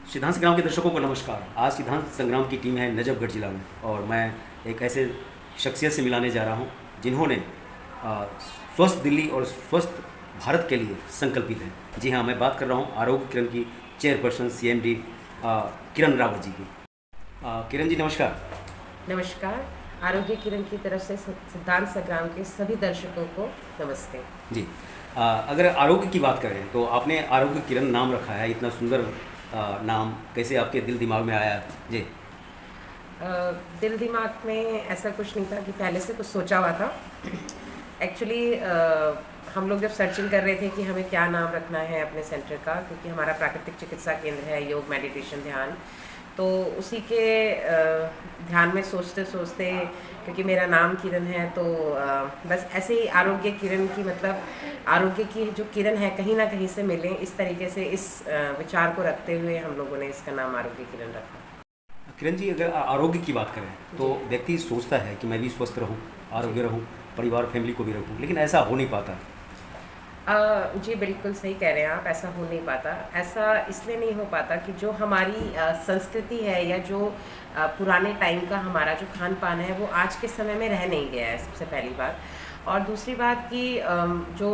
सिद्धांत संग्राम के दर्शकों को नमस्कार। आज सिद्धांत संग्राम की टीम है नजफगढ़ जिला में और मैं एक ऐसे शख्सियत से मिलाने जा रहा हूं जिन्होंने स्वस्थ दिल्ली और स्वस्थ भारत के लिए संकल्पित हैं। जी हाँ, मैं बात कर रहा हूं आरोग्य किरण की चेयरपर्सन CMD किरण रावत जी की। किरण जी नमस्कार। नमस्कार। आरोग्य किरण की तरफ से सिद्धांत संग्राम के सभी दर्शकों को नमस्ते जी। अगर आरोग्य की बात करें तो आपने आरोग्य किरण नाम रखा है, इतना सुंदर नाम कैसे आपके दिल दिमाग में आया जी? दिल दिमाग में ऐसा कुछ नहीं था कि पहले से कुछ सोचा हुआ था। एक्चुअली हम लोग जब सर्चिंग कर रहे थे कि हमें क्या नाम रखना है अपने सेंटर का, क्योंकि हमारा प्राकृतिक चिकित्सा केंद्र है, योग मेडिटेशन ध्यान, तो उसी के ध्यान में सोचते सोचते, क्योंकि मेरा नाम किरण है तो बस ऐसे ही आरोग्य किरण की मतलब आरोग्य की जो किरण है कहीं ना कहीं से मिले, इस तरीके से इस विचार को रखते हुए हम लोगों ने इसका नाम आरोग्य किरण रखा। किरण जी, अगर आरोग्य की बात करें तो व्यक्ति सोचता है कि मैं भी स्वस्थ रहूं, आरोग्य रहूं, परिवार फैमिली को भी रखूं, लेकिन ऐसा हो नहीं पाता। जी बिल्कुल सही कह रहे हैं आप, ऐसा हो नहीं पाता। ऐसा इसलिए नहीं हो पाता कि जो हमारी संस्कृति है या जो पुराने टाइम का हमारा जो खान पान है वो आज के समय में रह नहीं गया है, सबसे पहली बात। और दूसरी बात कि जो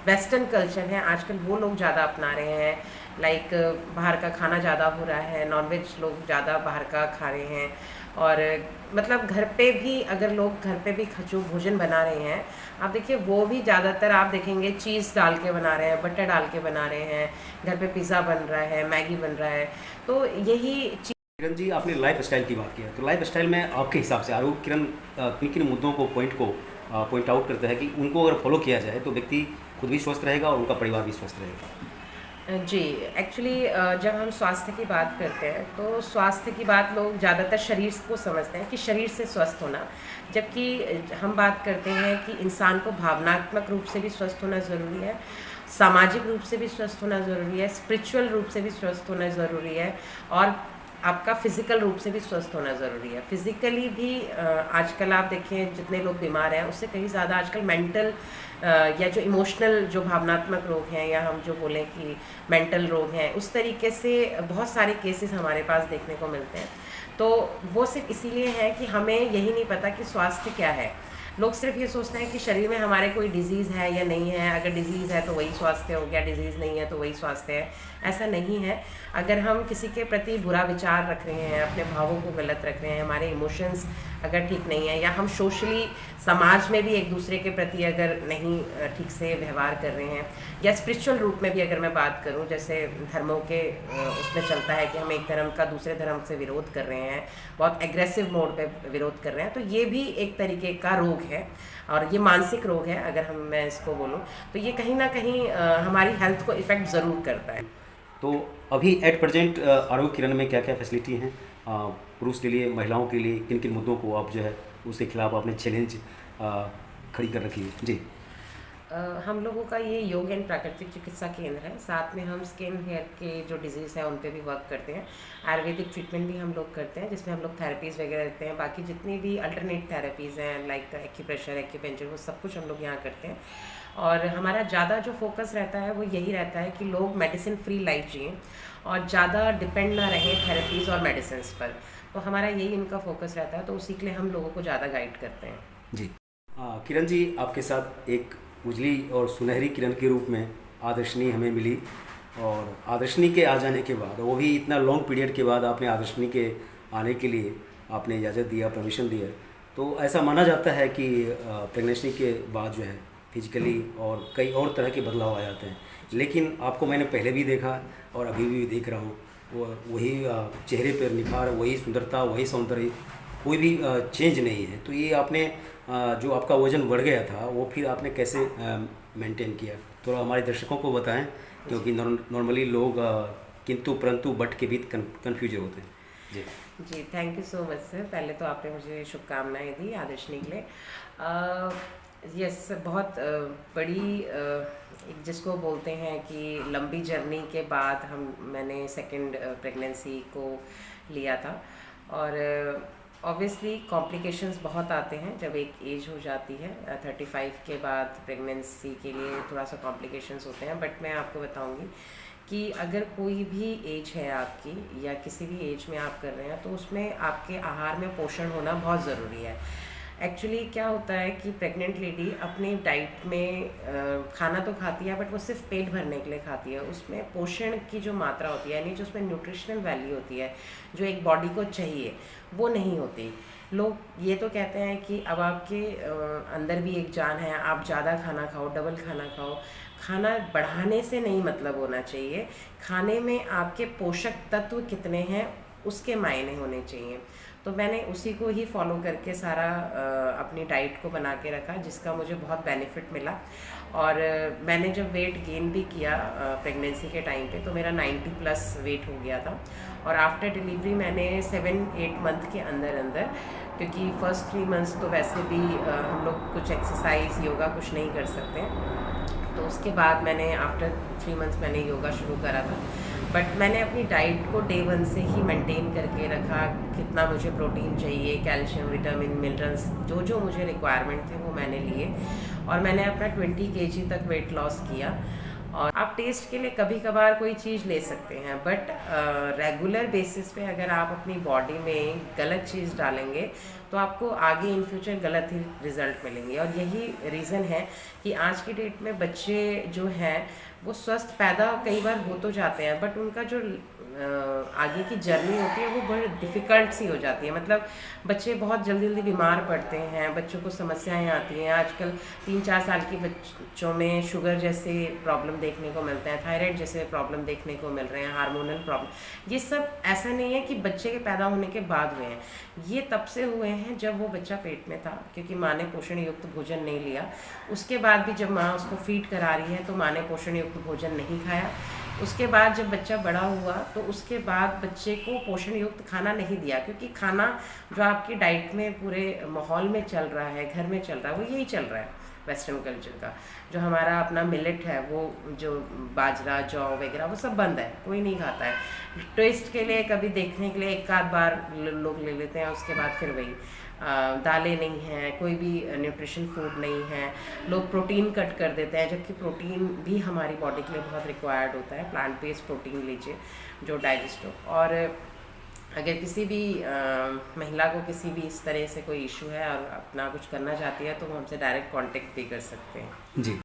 वेस्टर्न कल्चर है आजकल वो लोग ज़्यादा अपना रहे हैं। लाइक बाहर का खाना ज़्यादा हो रहा है, नॉनवेज लोग ज़्यादा बाहर का खा रहे हैं। और मतलब घर पे भी अगर लोग घर पे भी जो भोजन बना रहे हैं, आप देखिए वो भी ज़्यादातर आप देखेंगे चीज़ डाल के बना रहे हैं, बटर डाल के बना रहे हैं, घर पे पिज़्ज़ा बन रहा है, मैगी बन रहा है। तो यही किरण जी, आपने लाइफ स्टाइल की बात किया, तो लाइफ स्टाइल में आपके हिसाब से आरोग्य किरण किन किन मुद्दों को पॉइंट आउट करता है कि उनको अगर फॉलो किया जाए तो व्यक्ति खुद भी स्वस्थ रहेगा और उनका परिवार भी स्वस्थ रहेगा? जी, एक्चुअली जब हम स्वास्थ्य की बात करते हैं तो स्वास्थ्य की बात लोग ज़्यादातर शरीर को समझते हैं कि शरीर से स्वस्थ होना, जबकि हम बात करते हैं कि इंसान को भावनात्मक रूप से भी स्वस्थ होना ज़रूरी है, सामाजिक रूप से भी स्वस्थ होना ज़रूरी है, स्पिरिचुअल रूप से भी स्वस्थ होना ज़रूरी है, और आपका फिज़िकल रूप से भी स्वस्थ होना ज़रूरी है। फिज़िकली भी आजकल आप देखें जितने लोग बीमार हैं उससे कहीं ज़्यादा आजकल मेंटल या जो इमोशनल जो भावनात्मक रोग हैं, या हम जो बोलें कि मेंटल रोग हैं, उस तरीके से बहुत सारे केसेस हमारे पास देखने को मिलते हैं। तो वो सिर्फ इसीलिए है कि हमें यही नहीं पता कि स्वास्थ्य क्या है। लोग सिर्फ ये सोचते हैं कि शरीर में हमारे कोई डिजीज़ है या नहीं है, अगर डिजीज़ है तो वही स्वास्थ्य हो गया, डिजीज़ नहीं है तो वही स्वास्थ्य है। ऐसा नहीं है। अगर हम किसी के प्रति बुरा विचार रख रहे हैं, अपने भावों को गलत रख रहे हैं, हमारे इमोशंस अगर ठीक नहीं है, या हम सोशली समाज में भी एक दूसरे के प्रति अगर नहीं ठीक से व्यवहार कर रहे हैं, या स्पिरिचुअल रूप में भी अगर मैं बात करूं, जैसे धर्मों के उसमें चलता है कि हम एक धर्म का दूसरे धर्म से विरोध कर रहे हैं, बहुत एग्रेसिव मोड पे विरोध कर रहे हैं, तो ये भी एक तरीके का रोग है, और ये मानसिक रोग है। अगर मैं इसको बोलूं तो ये कहीं ना कहीं हमारी हेल्थ को इफ़ेक्ट ज़रूर करता है। तो अभी एट प्रेजेंट आरोग्य किरण में क्या क्या फैसिलिटी हैं पुरुष के लिए, महिलाओं के लिए, किन किन मुद्दों को आप जो है उसके खिलाफ आपने चैलेंज खड़ी कर रखी है जी? हम लोगों का ये योग एंड प्राकृतिक चिकित्सा केंद्र है। साथ में हम स्किन हेयर के जो डिजीज़ है उन पे भी वर्क करते हैं। आयुर्वेदिक ट्रीटमेंट भी हम लोग करते हैं, जिसमें हम लोग थेरेपीज़ वगैरह देते हैं। बाकी जितनी भी अल्टरनेट थेरेपीज़ हैं, लाइक एक्यूप्रेशर, एक्यूपेंचर, वो सब कुछ हम लोग यहाँ करते हैं। और हमारा ज़्यादा जो फोकस रहता है वो यही रहता है कि लोग मेडिसिन फ्री लाइफ जिएँ और ज़्यादा डिपेंड ना रहें थेरेपीज़ और मेडिसिन पर। तो हमारा यही इनका फोकस रहता है, तो उसी के लिए हम लोगों को ज़्यादा गाइड करते हैं जी। किरण जी, आपके साथ एक उजली और सुनहरी किरण के रूप में आदर्शनी हमें मिली, और आदर्शनी के आ जाने के बाद, वो भी इतना लॉन्ग पीरियड के बाद, आपने आदर्शनी के आने के लिए आपने इजाज़त दिया, परमिशन दिया। तो ऐसा माना जाता है कि प्रेगनेंसी के बाद जो है फिजिकली और कई और तरह के बदलाव आ जाते हैं, लेकिन आपको मैंने पहले भी देखा और अभी भी देख रहा हूँ, वही चेहरे पर निखार, वही सुंदरता, वही सौंदर्य, कोई भी चेंज नहीं है। तो ये आपने जो आपका वज़न बढ़ गया था वो फिर आपने कैसे मेंटेन किया, तो हमारे दर्शकों को बताएं, क्योंकि नॉर्मली लोग किंतु परंतु बट के बीच कन्फ्यूज होते हैं जी। जी, thank you so much sir. पहले तो आपने मुझे शुभकामनाएं दी आदर्शनी के लिए। यस, बहुत बड़ी एक जिसको बोलते हैं कि लंबी जर्नी के बाद मैंने सेकंड प्रेगनेंसी को लिया था। और ऑब्वियसली कॉम्प्लिकेशंस बहुत आते हैं जब एक एज हो जाती है। 35 के बाद प्रेगनेंसी के लिए थोड़ा सा कॉम्प्लिकेशंस होते हैं, बट मैं आपको बताऊंगी कि अगर कोई भी एज है आपकी या किसी भी एज में आप कर रहे हैं तो उसमें आपके आहार में पोषण होना बहुत ज़रूरी है। एक्चुअली क्या होता है कि प्रेग्नेंट लेडी अपनी डाइट में खाना तो खाती है बट वो सिर्फ पेट भरने के लिए खाती है। उसमें पोषण की जो मात्रा होती है, यानी जो उसमें न्यूट्रिशनल वैल्यू होती है जो एक बॉडी को चाहिए, वो नहीं होती। लोग ये तो कहते हैं कि अब आपके अंदर भी एक जान है, आप ज़्यादा खाना खाओ, डबल खाना खाओ। खाना बढ़ाने से नहीं मतलब होना चाहिए, खाने में आपके पोषक तत्व कितने हैं उसके मायने होने चाहिए। तो मैंने उसी को ही फॉलो करके सारा अपनी डाइट को बना के रखा, जिसका मुझे बहुत बेनिफिट मिला। और मैंने जब वेट गेन भी किया प्रेगनेंसी के टाइम पे, तो मेरा 90 प्लस वेट हो गया था। और आफ्टर डिलीवरी मैंने 7-8 मंथ के अंदर अंदर, क्योंकि फर्स्ट 3 मंथ्स तो वैसे भी हम लोग कुछ एक्सरसाइज योगा कुछ नहीं कर सकते, तो उसके बाद मैंने आफ्टर 3 मंथ्स मैंने योगा शुरू करा था। बट मैंने अपनी डाइट को डे 1 से ही मेंटेन करके रखा, कितना मुझे प्रोटीन चाहिए, कैल्शियम, विटामिन, मिनरल्स, जो जो मुझे रिक्वायरमेंट थे वो मैंने लिए। और मैंने अपना 20 kg तक वेट लॉस किया। और आप टेस्ट के लिए कभी कभार कोई चीज़ ले सकते हैं, बट रेगुलर बेसिस पे अगर आप अपनी बॉडी में गलत चीज़ डालेंगे तो आपको आगे इन फ्यूचर गलत ही रिज़ल्ट मिलेंगे। और यही रीज़न है कि आज की डेट में बच्चे जो हैं वो स्वस्थ पैदा कई बार हो तो जाते हैं, बट उनका जो आगे की जर्नी होती है वो बड़ी डिफ़िकल्ट सी हो जाती है। मतलब बच्चे बहुत जल्दी जल्दी बीमार पड़ते हैं, बच्चों को समस्याएं आती हैं। आजकल 3-4 साल के बच्चों में शुगर जैसे प्रॉब्लम देखने को मिलते हैं, थायराइड जैसे प्रॉब्लम देखने को मिल रहे हैं, हार्मोनल प्रॉब्लम। ये सब ऐसा नहीं है कि बच्चे के पैदा होने के बाद हुए हैं, ये तब से हुए हैं जब वो बच्चा पेट में था, क्योंकि माँ ने पोषण युक्त भोजन नहीं लिया। उसके बाद भी जब माँ उसको फीड करा रही है तो माँ ने पोषण युक्त भोजन नहीं खाया। उसके बाद जब बच्चा बड़ा हुआ तो उसके बाद बच्चे को पोषण युक्त खाना नहीं दिया, क्योंकि खाना जो आपकी डाइट में पूरे माहौल में चल रहा है, घर में चल रहा है, वो यही चल रहा है वेस्टर्न कल्चर का। जो हमारा अपना मिलेट है, वो जो बाजरा, जौ वगैरह, वो सब बंद है, कोई नहीं खाता है। टेस्ट के लिए कभी देखने के लिए एक आध बार लोग ले लेते हैं, उसके बाद फिर वही दालें नहीं हैं, कोई भी न्यूट्रिशन फूड नहीं है। लोग प्रोटीन कट कर देते हैं, जबकि प्रोटीन भी हमारी बॉडी के लिए बहुत रिक्वायर्ड होता है। प्लांट बेस्ड प्रोटीन लीजिए जो डाइजेस्ट हो। और अगर किसी भी महिला को किसी भी इस तरह से कोई इशू है और अपना कुछ करना चाहती है तो वो हमसे डायरेक्ट कांटेक्ट भी कर सकते हैं। जी।